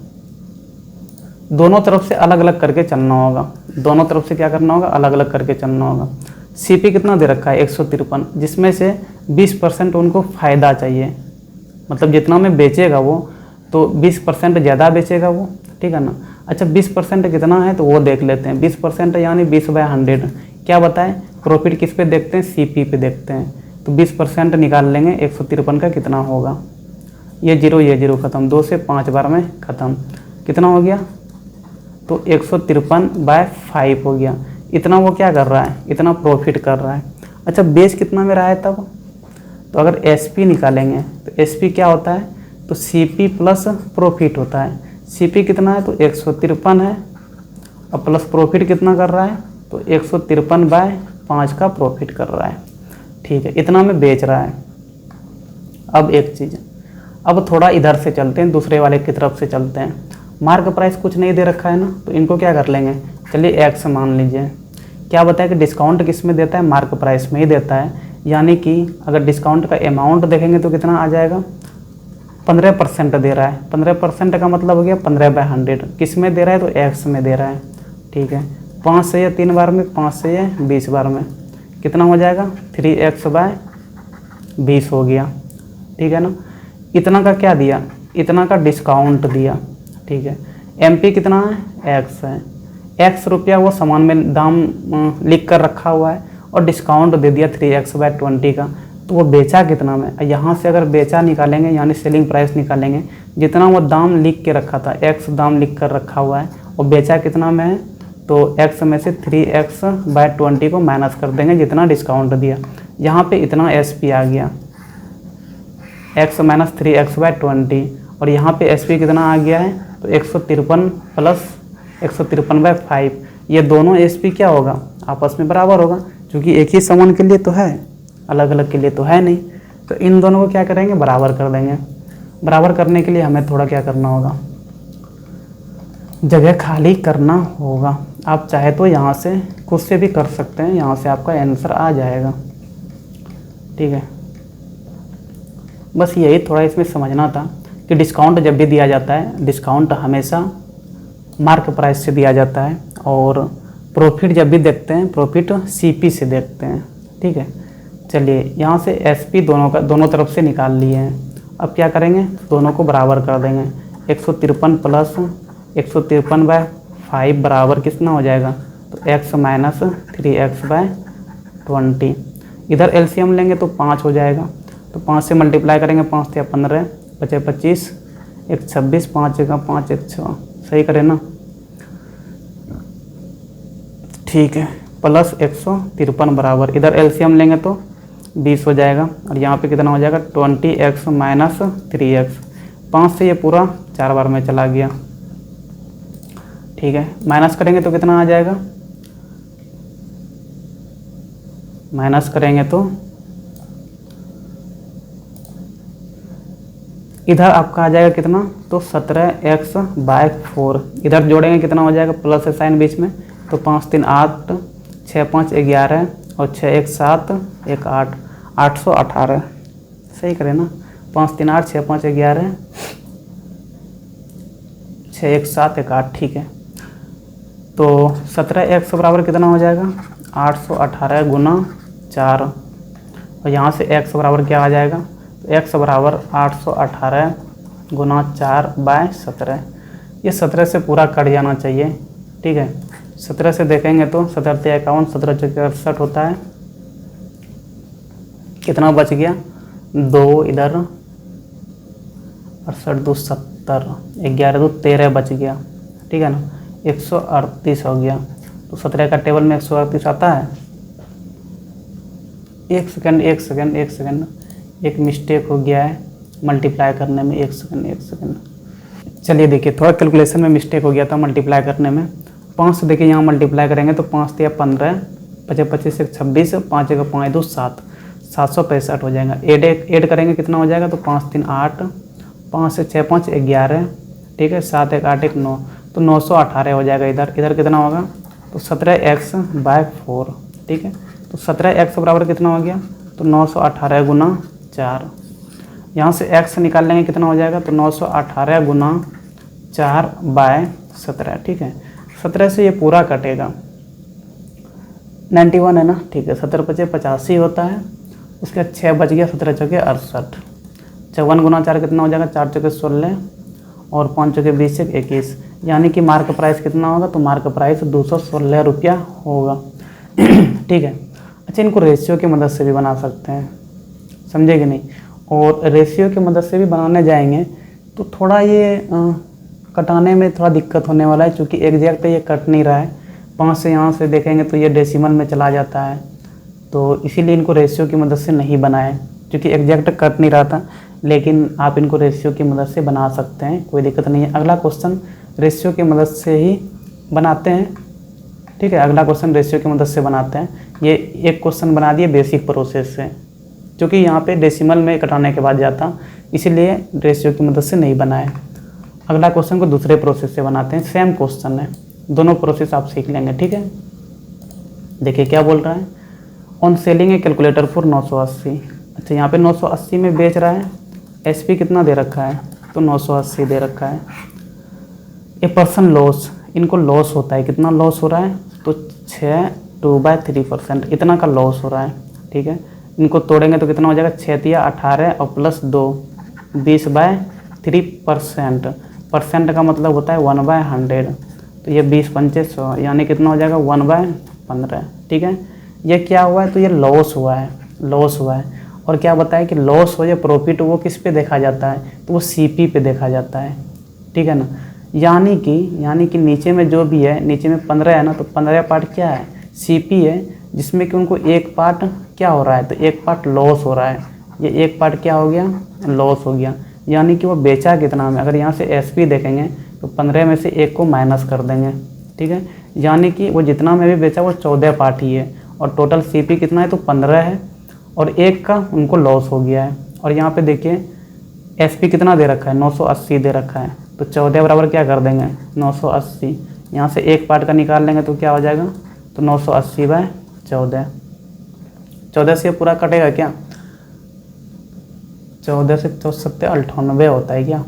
दोनों तरफ से अलग अलग करके चलना होगा, दोनों तरफ से क्या करना होगा, अलग अलग करके चलना होगा। सीपी कितना दे रखा है, 153, जिसमें से 20% उनको फ़ायदा चाहिए, मतलब जितना में बेचेगा वो, तो 20% ज़्यादा बेचेगा वो, ठीक है ना। अच्छा 20% कितना है तो वो देख लेते हैं। 20% यानी 20/100 क्या बताएं, प्रॉफिट किस पे देखते हैं, सीपी पे देखते हैं। तो 20% निकाल लेंगे, 153 का कितना होगा, ये जीरो ख़त्म, 2 से 5 बार में ख़त्म, कितना हो गया, तो 153/5 हो गया। इतना वो क्या कर रहा है, इतना प्रॉफिट कर रहा है। अच्छा बेच कितना में रहा है तब, तो अगर एसपी निकालेंगे तो एसपी क्या होता है, तो सीपी प्लस प्रॉफिट होता है। सीपी कितना है, तो 153 है, और प्लस प्रॉफिट कितना कर रहा है, तो 153/5 का प्रॉफिट कर रहा है, ठीक है, इतना में बेच रहा है। अब एक चीज़, अब थोड़ा इधर से चलते हैं, दूसरे वाले की तरफ से चलते हैं। मार्क प्राइस कुछ नहीं दे रखा है ना, तो इनको क्या कर लेंगे, चलिए एक्स मान लीजिए। क्या बताया कि डिस्काउंट किस में देता है, मार्क प्राइस में ही देता है, यानी कि अगर डिस्काउंट का अमाउंट देखेंगे तो कितना आ जाएगा, 15% दे रहा है। 15% का मतलब हो गया 15/100, किस में दे रहा है, तो एक्स में दे रहा है, ठीक है। 5 से या 3 बार में, 5 से या 20 बार में, कितना हो जाएगा, 3x/20 हो गया, ठीक है ना। इतना का क्या दिया, इतना का डिस्काउंट दिया, ठीक है। एमपी कितना है, एक्स है, एक्स रुपया वो सामान में दाम लिख कर रखा हुआ है, और डिस्काउंट दे दिया 3x/20 का, तो वो बेचा कितना में। यहाँ से अगर बेचा निकालेंगे यानी सेलिंग प्राइस निकालेंगे, जितना वो दाम लिख के रखा था, एक्स दाम लिख कर रखा हुआ है, और बेचा कितना में है, तो एक्स में से 3x/20 को माइनस कर देंगे जितना डिस्काउंट दिया। यहाँ पे इतना एसपी आ गया, x - 3x/20, और यहाँ पे एसपी कितना आ गया है, तो 153 प्लस 153/5। ये दोनों एसपी क्या होगा, आपस में बराबर होगा, क्योंकि एक ही सामान के लिए तो है, अलग अलग के लिए तो है नहीं। तो इन दोनों को क्या करेंगे, बराबर कर देंगे। बराबर करने के लिए हमें थोड़ा क्या करना होगा, जगह खाली करना होगा। आप चाहे तो यहाँ से खुद से भी कर सकते हैं, यहाँ से आपका आंसर आ जाएगा, ठीक है। बस यही थोड़ा इसमें समझना था कि डिस्काउंट जब भी दिया जाता है, डिस्काउंट हमेशा मार्क प्राइस से दिया जाता है, और प्रॉफिट जब भी देखते हैं, प्रॉफिट सीपी से देखते हैं, ठीक है। चलिए यहाँ से एसपी दोनों तरफ से निकाल लिए हैं। अब क्या करेंगे, दोनों को बराबर कर देंगे। 153 प्लस 153/5 बराबर कितना हो जाएगा, तो x - 3x/20। इधर एलसीएम लेंगे तो 5 हो जाएगा, तो 5 से मल्टीप्लाई करेंगे, 5 से 15 बचे 25, 1 26, 5 जगह 5 1 6, सही करें ना, ठीक है। प्लस 153 बराबर, इधर एलसीएम लेंगे तो 20 हो जाएगा, और यहाँ पे कितना हो जाएगा, 20x - 3x। 5 से ये पूरा 4 बार में चला गया, ठीक है। माइनस करेंगे तो कितना आ जाएगा, माइनस करेंगे तो इधर आपका आ जाएगा कितना, तो 17x/4। इधर जोड़ेंगे कितना हो जाएगा, प्लस है साइन बीच में, तो 5 3 8, 6 5 11, और 6 1 7 1 8, 818, सही करें ना। 5 3 8, 6 5 11, 6 1 7 1 8, ठीक है। तो 17x बराबर कितना हो जाएगा, 818 गुना 4, और यहाँ से x बराबर क्या आ जाएगा, तो x बराबर 818 गुना 4/17। ये 17 से पूरा कट जाना चाहिए, ठीक है। 17 से देखेंगे तो 17 × 51, 17 × 68 होता है, कितना बच गया, 2 इधर, 68 2 70, 11 2 13 बच गया, ठीक है ना। 138 हो गया, तो 17 का टेबल में 138 आता है। एक सेकंड, एक मिस्टेक हो गया है मल्टीप्लाई करने में, एक सेकंड। चलिए देखिए, थोड़ा कैलकुलेशन में मिस्टेक हो गया था मल्टीप्लाई करने में। 5 से देखिए यहाँ मल्टीप्लाई करेंगे तो 5 × 15, 25 1 26, 5 जगह 5 2 7, 765 हो जाएगा। ऐड करेंगे कितना हो जाएगा, तो 5 3 8, 5 से 6 5 11, ठीक है, 7 1 8 1 9, तो 918 हो जाएगा। इधर इधर कितना होगा, तो 17x/4, ठीक है। तो 17x बराबर कितना हो गया, तो 918 गुना 4। यहाँ से x निकाल लेंगे, कितना हो जाएगा, तो 918 गुना 4/17, ठीक है। 17 से ये पूरा कटेगा, 91 है ना, ठीक है। 70 × 5 85 होता है, उसके 6 बच गया, 17 चौके 68। 54 गुना 4 कितना हो जाएगा, 4 चौके 16 और 5 चौके 20 21, यानी कि मार्क प्राइस कितना होगा, तो मार्क प्राइस 216 रुपया होगा, ठीक है। अच्छा, इनको रेशियो की मदद से भी बना सकते हैं, समझे कि नहीं। और रेशियो की मदद से भी बनाने जाएंगे तो थोड़ा ये कटाने में थोड़ा दिक्कत होने वाला है, क्योंकि एग्जैक्ट ये कट नहीं रहा है। 5 से यहाँ से देखेंगे तो ये डेसिमल में चला जाता है, तो इसीलिए इनको रेशियो की मदद से नहीं बनाए, क्योंकि एग्जैक्ट कट नहीं रहा था। लेकिन आप इनको रेशियो की मदद से बना सकते हैं, कोई दिक्कत नहीं है। अगला क्वेश्चन रेशियो की मदद से ही बनाते हैं, ठीक है। अगला क्वेश्चन रेशियो की मदद से बनाते हैं। ये एक क्वेश्चन बना दिए बेसिक प्रोसेस से, क्योंकि यहाँ पे डेसिमल में कटाने के बाद जाता, इसीलिए रेशियो की मदद से नहीं बनाए। अगला क्वेश्चन को दूसरे प्रोसेस से बनाते हैं, सेम क्वेश्चन है, दोनों प्रोसेस आप सीख लेंगे, ठीक है। देखिए क्या बोल रहा है, on selling A calculator for 980। अच्छा, यहाँ पे 980 में बेच रहा है, एसपी कितना दे रखा है, तो 980 दे रखा है। ए पर्सन लॉस, इनको लॉस होता है, कितना लॉस हो रहा है, तो 2/3%, इतना का लॉस हो रहा है, ठीक है। इनको तोड़ेंगे तो कितना हो जाएगा, 6 × 18 और +2 20/3%। परसेंट का मतलब होता है 1/100, तो ये 20 पंचे 100, यानी कितना हो जाएगा 1/15, ठीक है। ये क्या हुआ है, तो ये लॉस हुआ है, लॉस हुआ है। और क्या बताया कि लॉस हो या प्रॉफिट, वो किस पे देखा जाता है, तो वो सीपी पे देखा जाता है, ठीक है ना। यानी कि नीचे में जो भी है, नीचे में 15 है ना, तो 15 पार्ट क्या है, सीपी है, जिसमें कि उनको एक पार्ट क्या हो रहा है, तो एक पार्ट लॉस हो रहा है। ये एक पार्ट क्या हो गया, लॉस हो गया। यानी कि वो बेचा कितना में, अगर यहाँ से एसपी देखेंगे तो 15 में से एक को माइनस कर देंगे, ठीक है। यानी कि वो जितना में भी बेचा वो 14 पार्ट ही है, और टोटल सीपी कितना है, तो 15 है, और एक का उनको लॉस हो गया है। और यहाँ पे देखिए एसपी कितना दे रखा है, 980 दे रखा है, तो 14 बराबर क्या कर देंगे, 980। यहाँ से एक पार्ट का निकाल लेंगे तो क्या हो जाएगा, तो 980/14। 14 से पूरा कटेगा क्या, 14 से 4 × 98 होता है क्या,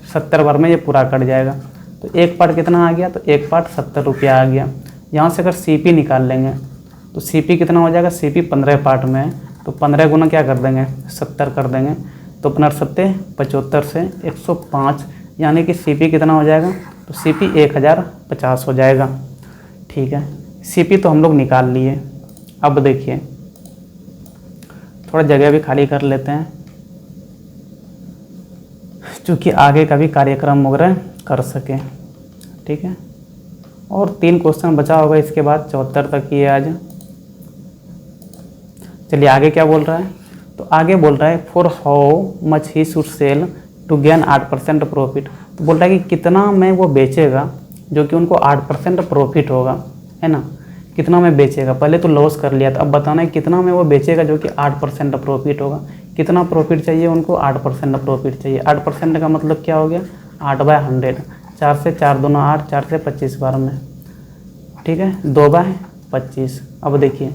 70 बार में ये पूरा कट जाएगा। तो एक पार्ट कितना आ गया, तो एक पार्ट 70 रुपया आ गया। यहाँ से अगर सीपी निकाल लेंगे तो सीपी कितना हो जाएगा, सीपी 15 पार्ट में है, तो 15 गुना क्या कर देंगे, 70 कर देंगे, तो 15 × 7 = 75 से 105, यानी कि सीपी कितना हो जाएगा, तो सीपी 1050 हो जाएगा, ठीक है। सीपी तो हम लोग निकाल लिए। अब देखिए थोड़ा जगह भी खाली कर लेते हैं, क्योंकि आगे का भी कार्यक्रम वगैरह कर सके, ठीक है। और 3 क्वेश्चन बचा होगा, इसके बाद 74 तक ही है आज। चलिए आगे क्या बोल रहा है, तो आगे बोल रहा है for how much he should sell to gain 8% profit. तो बोल रहा है कि कितना में वो बेचेगा जो कि उनको 8% प्रॉफिट होगा, है ना। कितना में बेचेगा, पहले तो लॉस कर लिया था, अब बताना है कितना में वो बेचेगा जो कि 8% प्रॉफिट होगा। कितना प्रॉफिट चाहिए उनको, 8% प्रॉफिट चाहिए। 8% का मतलब क्या हो गया, 8/100, 4 से 4 दूना 8, 4 से 25 बार में, ठीक है, 2/25। अब देखिए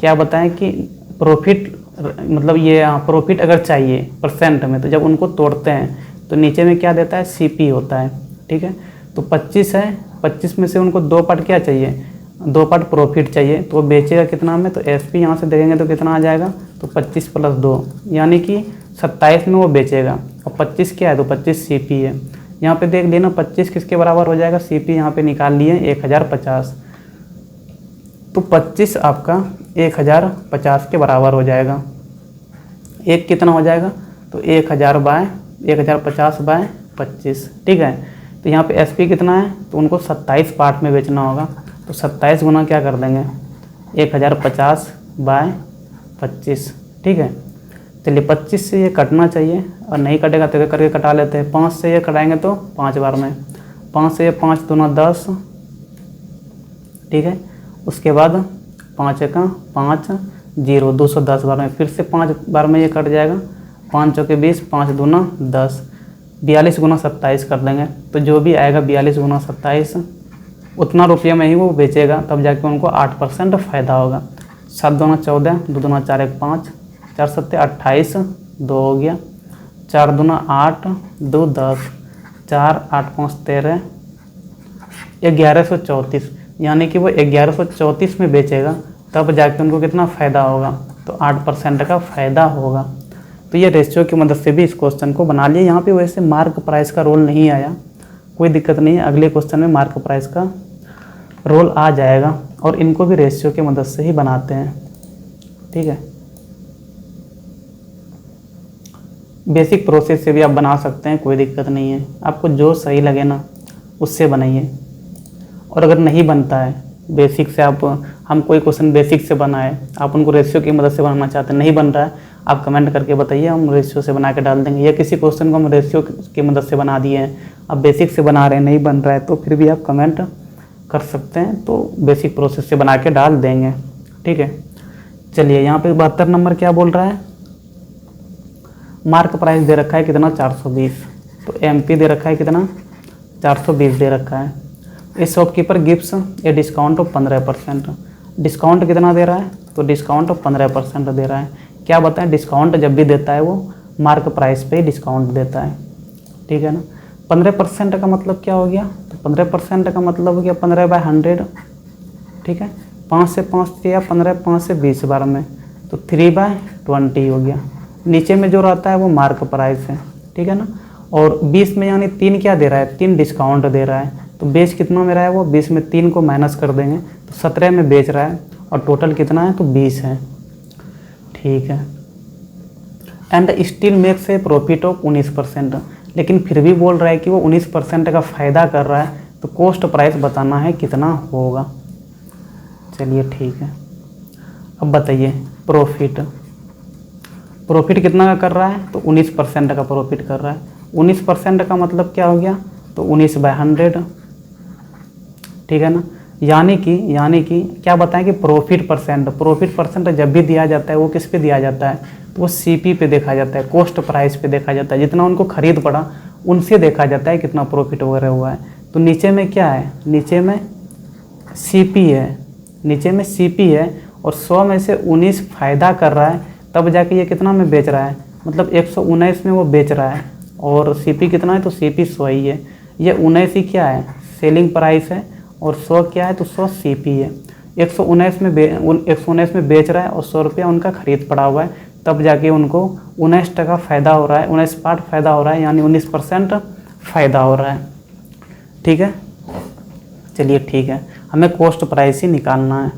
क्या बताएं कि प्रॉफिट मतलब ये प्रॉफिट अगर चाहिए परसेंट में, तो जब उनको तोड़ते हैं तो नीचे में क्या देता है, सीपी होता है, ठीक है। तो 25 है, 25 में से उनको 2 पार्ट क्या चाहिए, 2 पार्ट प्रॉफिट चाहिए, तो वो बेचेगा कितना में, तो एसपी यहाँ से देखेंगे तो कितना आ जाएगा, तो 25 + 2, यानी कि 27 में वो बेचेगा। और 25 क्या है, तो 25 सीपी है। यहाँ पे देख लेना 25 किसके बराबर हो जाएगा, सीपी यहाँ पे निकाल लिए 1050, तो 25 आपका 1050 के बराबर हो जाएगा। एक कितना हो जाएगा, तो 1050/25, ठीक है। तो यहाँ पे एसपी कितना है, तो उनको 27 पार्ट में बेचना होगा, तो 27 गुना क्या कर देंगे, 1050/25, ठीक है। चलिए 25 से ये कटना चाहिए, और नहीं कटेगा तो करके कटा लेते हैं। 5 से ये कटाएंगे तो 5 बार में, 5 से 5 दूना 10, ठीक है। उसके बाद 5 × 5 0, 210 बार में, फिर से 5 बार में ये कट जाएगा, 5 × 20, 5 दूना 10, 42 गुना 27 कर देंगे, तो जो भी आएगा 42 गुना 27 उतना रुपये में ही वो बेचेगा, तब जाके उनको 8% फ़ायदा होगा। 7 दूना 14, 2 दूना 4 1 5, 4 7 28, 2 हो गया, 4 दूना 8, 2 10, 4 8 5 13, 1134, यानी कि वो 1134 में बेचेगा, तब जाके उनको कितना फ़ायदा होगा, तो 8% का फ़ायदा होगा। तो ये रेशियो की मदद से भी इस क्वेश्चन को बना लिया। यहाँ पे वैसे मार्क प्राइस का रोल नहीं आया, कोई दिक्कत नहीं है, अगले क्वेश्चन में मार्क प्राइस का रोल आ जाएगा, और इनको भी रेशियो की मदद से ही बनाते हैं। ठीक है, बेसिक प्रोसेस से भी आप बना सकते हैं, कोई दिक्कत नहीं है, आपको जो सही लगे ना उससे बनाइए। और अगर नहीं बनता है बेसिक से, आप हम कोई क्वेश्चन बेसिक से बनाए, आप उनको रेशियो की मदद से बनाना चाहते हैं, नहीं बन रहा है, आप कमेंट करके बताइए, हम रेशियो से बना के डाल देंगे। या किसी क्वेश्चन को हम रेशियो की मदद से बना दिए हैं, आप बेसिक से बना रहे हैं, नहीं बन रहा है, तो फिर भी आप कमेंट कर सकते हैं, तो बेसिक प्रोसेस से बना के डाल देंगे। ठीक है, चलिए यहाँ पे 72 नंबर क्या बोल रहा है, मार्क प्राइस दे रखा है कितना 420, तो एमपी दे रखा है कितना 420 दे रखा है। A shopkeeper gives A discount of 15%, discount कितना दे रहा है, तो डिस्काउंट ऑफ 15% दे रहा है। क्या बताएं, डिस्काउंट जब भी देता है वो मार्क प्राइस पे ही डिस्काउंट देता है। ठीक है ना, 15% का मतलब क्या हो गया, तो 15% का मतलब हो गया 15/100। ठीक है, 5 से 5 दिया 15, 5 से 20 बार में, तो 3/20 हो गया। नीचे में जो रहता है वो मार्क प्राइस है। ठीक है ना, और 20 में यानी 3 क्या दे रहा है, 3 डिस्काउंट दे रहा है, तो बेच कितना में रहा है वो, 20 में 3 को माइनस कर देंगे तो 17 में बेच रहा है, और टोटल कितना है, तो 20 है। ठीक है, and still makes a profit of 19%, लेकिन फिर भी बोल रहा है कि वो 19% का फ़ायदा कर रहा है, तो कॉस्ट प्राइस बताना है कितना होगा। चलिए ठीक है, अब बताइए प्रॉफिट कितना का कर रहा है, तो 19% का प्रॉफिट कर रहा है। 19% का मतलब क्या हो गया, तो 19/100। ठीक है ना, यानी कि क्या बताएं कि प्रॉफिट परसेंट जब भी दिया जाता है वो किस पे दिया जाता है, तो वो सीपी पे देखा जाता है, कॉस्ट प्राइस पे देखा जाता है, जितना उनको खरीद पड़ा उनसे देखा जाता है कितना प्रॉफिट वगैरह हुआ है। तो नीचे में क्या है, नीचे में सीपी है, और 100 में से 19 फ़ायदा कर रहा है, तब जाके ये कितना में बेच रहा है, मतलब 119 में वो बेच रहा है, और सीपी कितना है, तो सीपी 100 ही है। ये 19 ही क्या है, सेलिंग प्राइस है, और 100 क्या है, तो 100 सीपी है। 119 में बेच रहा है, और 100 रुपया उनका खरीद पड़ा हुआ है, तब जाके उनको 19% फ़ायदा हो रहा है, 19 पार्ट फ़ायदा हो रहा है, यानी 19% फ़ायदा हो रहा है। ठीक है, चलिए ठीक है, हमें कॉस्ट प्राइस ही निकालना है।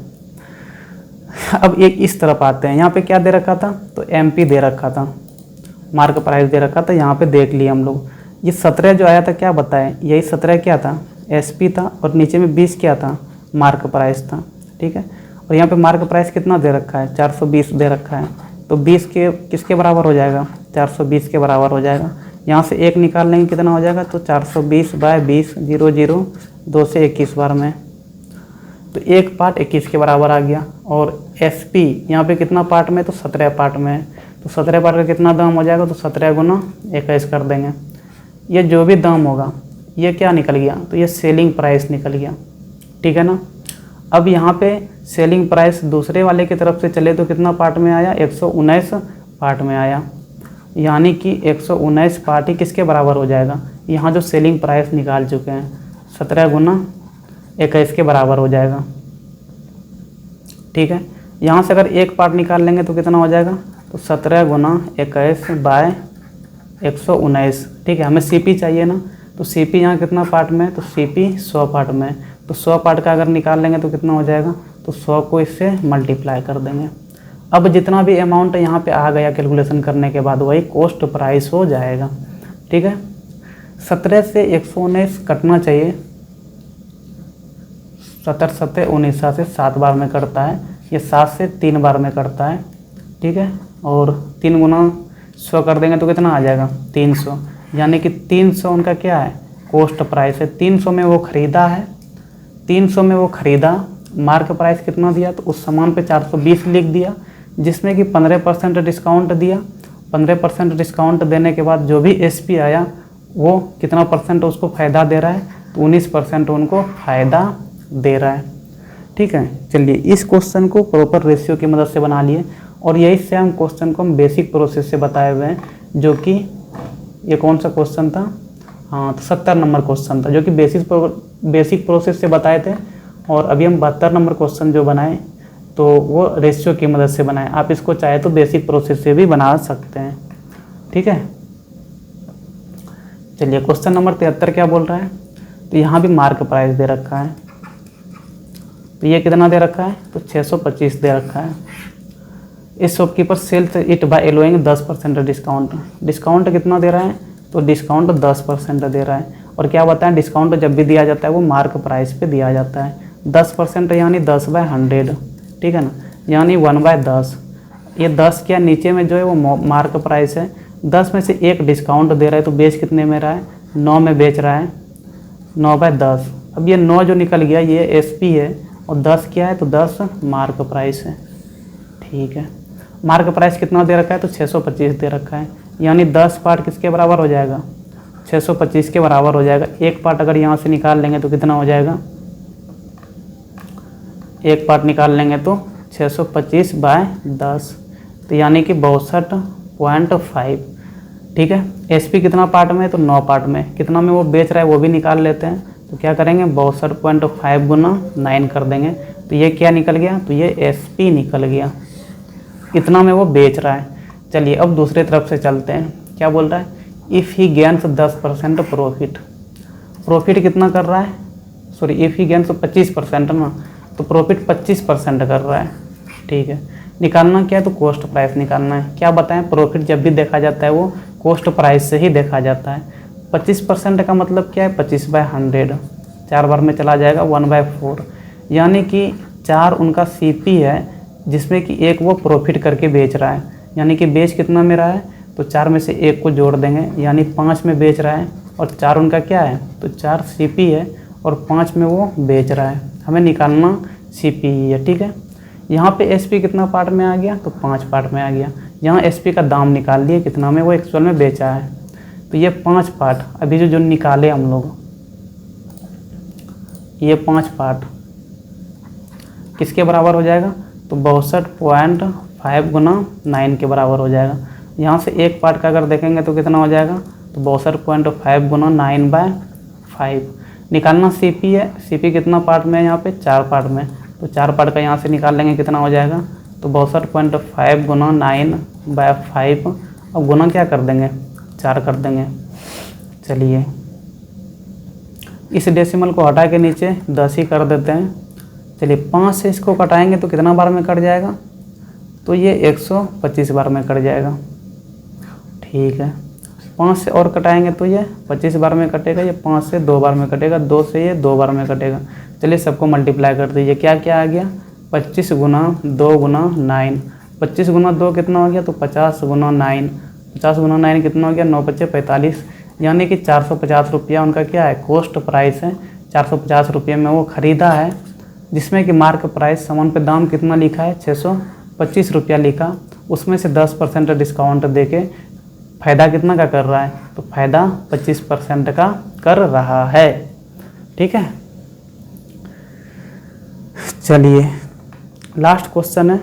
अब एक इस तरफ आते हैं, यहाँ पे क्या दे रखा था, तो एमपी दे रखा था, मार्क प्राइस दे रखा था, यहाँ पे देख लिए हम लोग। ये 17 जो आया था क्या बताएं, यही 17 क्या था, एसपी था, और नीचे में 20 क्या था, मार्क प्राइस था। ठीक है, और यहाँ पे मार्क प्राइस कितना दे रखा है, 420 दे रखा है, तो 20 के किसके बराबर हो जाएगा, 420 के बराबर हो जाएगा। यहाँ से 1 निकाल लेंगे कितना हो जाएगा, तो 420/20, 0 0 2 से 21 बार में, तो 1 पार्ट 21 के बराबर आ गया। और एसपी यहाँ पे कितना पार्ट में, तो 17 पार्ट में है, तो 17 पार्ट का कितना दाम हो जाएगा, तो 17 गुना 21 कर देंगे। ये जो भी दाम होगा ये क्या निकल गया, तो ये सेलिंग प्राइस निकल गया। ठीक है ना, अब यहाँ पे सेलिंग प्राइस दूसरे वाले की तरफ से चले तो कितना पार्ट में आया, 119 पार्ट में आया, यानी कि 119 पार्ट ही किसके बराबर हो जाएगा, यहाँ जो सेलिंग प्राइस निकाल चुके हैं 17 गुना 21 के बराबर हो जाएगा। ठीक है, यहाँ से अगर 1 पार्ट निकाल लेंगे तो कितना हो जाएगा, तो 17 गुना 21/119। ठीक है, हमें सीपी चाहिए ना, तो सीपी यहाँ कितना पार्ट में, तो सीपी 100 पार्ट में, तो 100 पार्ट का अगर निकाल लेंगे तो कितना हो जाएगा, तो 100 को इससे मल्टीप्लाई कर देंगे। अब जितना भी अमाउंट यहाँ पे आ गया कैलकुलेशन करने के बाद वही कॉस्ट प्राइस हो जाएगा। ठीक है, 17 से 119 कटना चाहिए, 17 7 19 से 7 बार में कटता है, ये 7 से 3 बार में कटता है। ठीक है, और 3 गुना 100 कर देंगे तो कितना आ जाएगा, 300, यानी कि 300 उनका क्या है, कॉस्ट प्राइस है। 300 में वो ख़रीदा है, 300 में वो ख़रीदा, मार्क प्राइस कितना दिया, तो उस सामान पे 420 लिख दिया, जिसमें कि 15% डिस्काउंट दिया। 15% डिस्काउंट देने के बाद जो भी एसपी आया वो कितना परसेंट उसको फ़ायदा दे रहा है, तो 19% उनको फ़ायदा दे रहा है। ठीक है, चलिए इस क्वेश्चन को प्रॉपर रेशियो की मदद से बना लिए, और यही सेम क्वेश्चन को हम बेसिक प्रोसेस से बताए हुए हैं, जो कि ये कौन सा क्वेश्चन था, हाँ तो 70 नंबर क्वेश्चन था, जो कि बेसिक प्रोसेस से बताए थे। और अभी हम 72 नंबर क्वेश्चन जो बनाए तो वो रेशियो की मदद से बनाए। आप इसको चाहे तो बेसिक प्रोसेस से भी बना सकते हैं। ठीक है, चलिए क्वेश्चन नंबर 73 क्या बोल रहा है, तो यहाँ भी मार्क प्राइस दे रखा है। तो ये कितना दे रखा है, तो 625 दे रखा है। इस shopkeeper sells it by allowing 10% discount. Discount कितना दे रहा है, तो डिस्काउंट 10% दे रहा है। और क्या बताएं, डिस्काउंट जब भी दिया जाता है वो मार्क प्राइस पे दिया जाता है। 10% यानी 10/100, ठीक है ना, यानी 1/10। ये 10 क्या नीचे में जो है वो मार्क प्राइस है, 10 में से एक डिस्काउंट दे रहा है, तो बेच कितने में रहा है, 9 में बेच रहा है, 9/10। अब ये 9 जो निकल गया ये SP है, और 10 क्या है, तो 10 मार्क प्राइस है। ठीक है, मार्क प्राइस कितना दे रखा है, तो 625 दे रखा है, यानी 10 पार्ट किसके बराबर हो जाएगा, 625 के बराबर हो जाएगा। एक पार्ट अगर यहाँ से निकाल लेंगे तो कितना हो जाएगा, एक पार्ट निकाल लेंगे तो 625/10, तो यानी कि 62.5। ठीक है, SP कितना पार्ट में है, तो 9 पार्ट में। कितना में वो बेच रहा है वो भी निकाल लेते हैं, तो क्या करेंगे 62.5 गुना 9 कर देंगे, तो ये क्या निकल गया, तो ये SP निकल गया, इतना में वो बेच रहा है। चलिए अब दूसरे तरफ से चलते हैं, क्या बोल रहा है, if he gains 10% profit. Profit कितना कर रहा है, सॉरी इफ़ ही गेन्स 25% ना, तो प्रॉफिट 25% कर रहा है। ठीक है, निकालना क्या है, तो कॉस्ट प्राइस निकालना है। क्या बताएं, प्रॉफिट जब भी देखा जाता है वो कॉस्ट प्राइस से ही देखा जाता है। 25% का मतलब क्या है, 25/100, 4 बार में चला जाएगा, 1/4, यानी कि 4 उनका CP है, जिसमें कि एक वो प्रॉफिट करके बेच रहा है, यानी कि बेच कितना में रहा है, तो 4 में से एक को जोड़ देंगे, यानी 5 में बेच रहा है, और 4 उनका क्या है, तो 4 CP है, और 5 में वो बेच रहा है। हमें निकालना CP ही है। ठीक है, यहाँ पे SP कितना पार्ट में आ गया, तो 5 पार्ट में आ गया। यहाँ SP का दाम निकाल लिए कितना में वो एक्चुअल में बेचा है, तो ये 5 पार्ट अभी जो निकाले हम लोग, ये 5 पार्ट किसके बराबर हो जाएगा, तो 62.5 गुना 9 के बराबर हो जाएगा। यहाँ से एक पार्ट का अगर देखेंगे तो कितना हो जाएगा, तो 62.5 गुना 9/5। निकालना CP है, CP कितना पार्ट में है, यहाँ पे 4 पार्ट में, तो 4 पार्ट का यहाँ से निकाल लेंगे, कितना हो जाएगा, तो 62.5 गुना 9/5, और गुना क्या कर देंगे, 4 कर देंगे। चलिए इस डेसिमल को हटा के नीचे 10 ही कर देते हैं। चलिए 5 से इसको कटाएंगे तो कितना बार में कट जाएगा, तो ये 125 बार में कट जाएगा। ठीक है, 5 से और कटाएंगे तो ये 25 बार में कटेगा, ये 5 से 2 बार में कटेगा, 2 से ये 2 बार में कटेगा। चलिए सबको मल्टीप्लाई कर दीजिए, क्या क्या आ गया, 25 गुना 2 गुना 9, 25 गुना 2 कितना हो गया, तो 50 गुना 9, 50 गुना 9 कितना हो गया, 9×5 = 45, यानी कि 450 रुपया उनका क्या है, कॉस्ट प्राइस है। 450 रुपये में वो ख़रीदा है, जिसमें कि मार्क प्राइस सामान पे दाम कितना लिखा है, 625 रुपया लिखा, उसमें से 10% डिस्काउंट देके फ़ायदा कितना का कर रहा है, तो फ़ायदा 25% का कर रहा है। ठीक है, चलिए लास्ट क्वेश्चन है,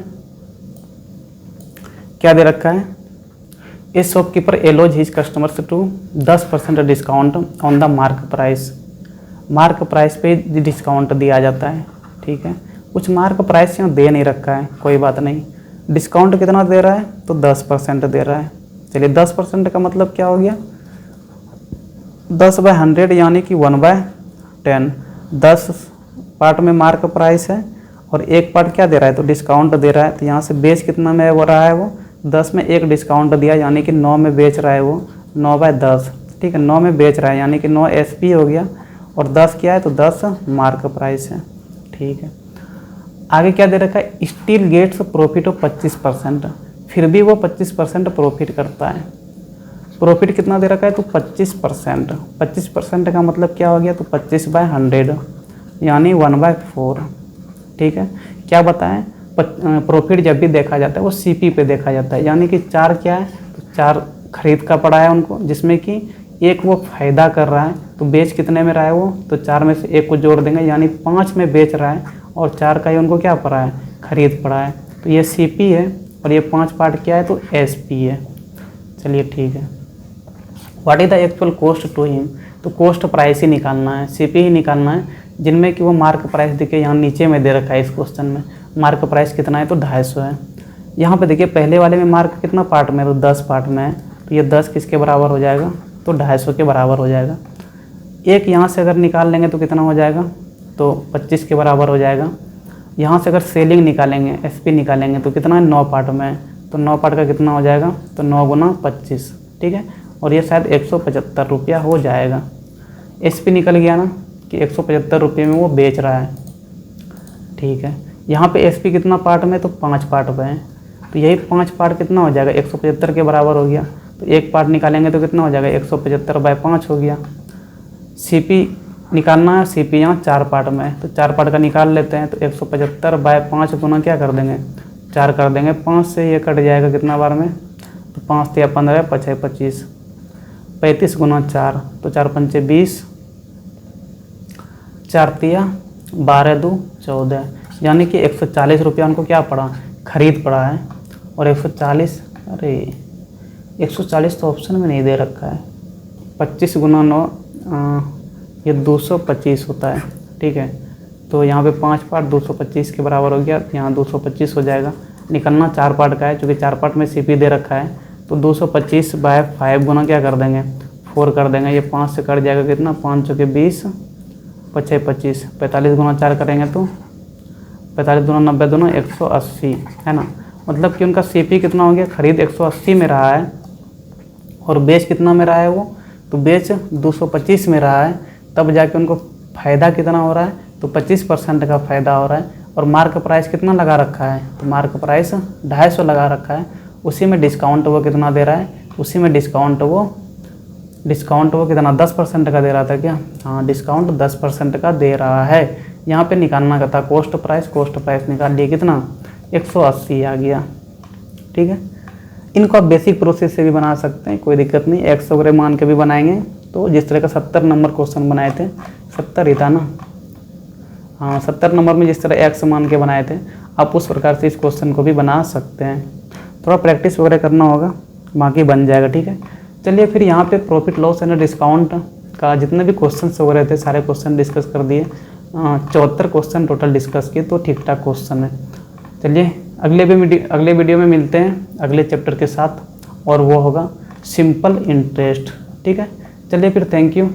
क्या दे रखा है, इस shopkeeper allows his customers to 10% discount on the mark price. Mark price पे डिस्काउंट दिया जाता है। ठीक है, कुछ मार्क प्राइस यहाँ दे नहीं रखा है, कोई बात नहीं। डिस्काउंट कितना दे रहा है, तो 10% दे रहा है। चलिए 10% का मतलब क्या हो गया, 10/100 यानी कि 1/10। 10 पार्ट में मार्क प्राइस है, और एक पार्ट क्या दे रहा है, तो डिस्काउंट दे रहा है। तो यहाँ से बेच कितना में हो रहा है, वो 10 में एक डिस्काउंट दिया, यानी कि 9 में बेच रहा है वो, 9/10। ठीक है, 9 में बेच रहा है, यानी कि 9 SP हो गया, और 10 क्या है, तो 10 मार्क प्राइस है। ठीक है, आगे क्या दे रखा है, स्टिल गेट्स प्रॉफिट ऑफ 25%, फिर भी वो 25% प्रॉफिट करता है। प्रॉफिट कितना दे रखा है, तो 25%। 25% का मतलब क्या हो गया, तो 25/100 यानी 1/4। ठीक है, क्या बताएं, प्रॉफिट जब भी देखा जाता है वो CP पे देखा जाता है, यानी कि 4 क्या है, तो 4 खरीद का पड़ा है उनको, जिसमें कि एक वो फ़ायदा कर रहा है, तो बेच कितने में रहा है वो, तो 4 में से एक को जोड़ देंगे, यानी 5 में बेच रहा है और 4 का ही उनको क्या पड़ा है, खरीद पड़ा है। तो ये CP है और ये 5 पार्ट क्या है, तो SP है। चलिए ठीक है। What is the actual cost to him, तो कॉस्ट प्राइस ही निकालना है, CP ही निकालना है, जिनमें कि वो मार्क प्राइस देखिए यहाँ नीचे में दे रखा है इस क्वेश्चन में। मार्क प्राइस कितना है, तो 250 है। यहाँ पे देखिए पहले वाले में मार्क कितना पार्ट में, तो 10 पार्ट में है, तो ये 10 किसके बराबर हो जाएगा, तो 250 के बराबर हो जाएगा। एक यहाँ से अगर निकाल लेंगे तो कितना हो जाएगा, तो 25 के बराबर हो जाएगा। यहाँ से अगर सेलिंग निकालेंगे, SP निकालेंगे तो कितना है, 9 पार्ट में है, तो 9 पार्ट का कितना हो जाएगा, तो 9 गुना 25, ठीक है। और ये शायद 175 रुपया हो जाएगा। SP निकल गया ना कि 175 रुपये में वो बेच रहा है, ठीक है। यहाँ पे SP कितना पार्ट में, तो 5 पार्ट में है, तो यही 5 पार्ट कितना हो जाएगा, 175 के बराबर हो गया। तो एक पार्ट निकालेंगे तो कितना हो जाएगा, 175/5 हो गया। CP निकालना है, CP यहाँ 4 पार्ट में है, तो 4 पार्ट का निकाल लेते हैं, तो 175/5 गुना क्या कर देंगे, 4 कर देंगे। 5 से ये कट जाएगा कितना बार में, तो 5 या 15, 5 है 25, 35 गुना 4, तो 4 पंचे 20, 4 तिया 12 2 14, यानी कि 140 रुपया उनको क्या पड़ा, खरीद पड़ा है। और 140, अरे 140 तो ऑप्शन में नहीं दे रखा है। 25 गुना 9 ये 225 होता है, ठीक है। तो यहाँ पे 5 पार्ट 225 के बराबर हो गया, यहाँ 225 हो जाएगा। निकलना 4 पार्ट का है, चूँकि 4 पार्ट में CP दे रखा है, तो 225/5 गुना क्या कर देंगे, 4 कर देंगे। ये 5 से कट जाएगा कितना, 5 चौके 20, 5 6 25, 45 गुना 4 करेंगे तो 45 दूना 90 दूना 180, है ना। मतलब कि उनका CP कितना हो गया, खरीद 180 में रहा है और बेच कितना में रहा है वो, तो बेच 225 में रहा है। तब जाके उनको फ़ायदा कितना हो रहा है, तो 25% का फ़ायदा हो रहा है। और मार्क प्राइस कितना लगा रखा है, तो मार्क प्राइस 250 लगा रखा है। उसी में डिस्काउंट वो कितना दे रहा है, उसी में डिस्काउंट वो कितना 10% का दे रहा था क्या, हाँ डिस्काउंट 10% का दे रहा है। यहाँ पे निकालना का था कॉस्ट प्राइस निकाल लिए, कितना 180 आ गया, ठीक है। इनको आप बेसिक प्रोसेस से भी बना सकते हैं, कोई दिक्कत नहीं। एक्स वगैरह मान के भी बनाएंगे, तो जिस तरह का 70 नंबर क्वेश्चन बनाए थे, 70 ही था ना, हाँ 70 नंबर में जिस तरह एक्स मान के बनाए थे, आप उस प्रकार से इस क्वेश्चन को भी बना सकते हैं। थोड़ा प्रैक्टिस वगैरह करना होगा, बाकी बन जाएगा, ठीक है। चलिए फिर यहाँ पे प्रॉफिट लॉस एंड डिस्काउंट का जितने भी क्वेश्चन वगैरह थे सारे क्वेश्चन डिस्कस कर दिए। 74 क्वेश्चन टोटल डिस्कस किए, तो ठीक ठाक क्वेश्चन है। चलिए अगले वीडियो में मिलते हैं अगले चैप्टर के साथ, और वो होगा सिंपल इंटरेस्ट, ठीक है। चलिए फिर, थैंक यू।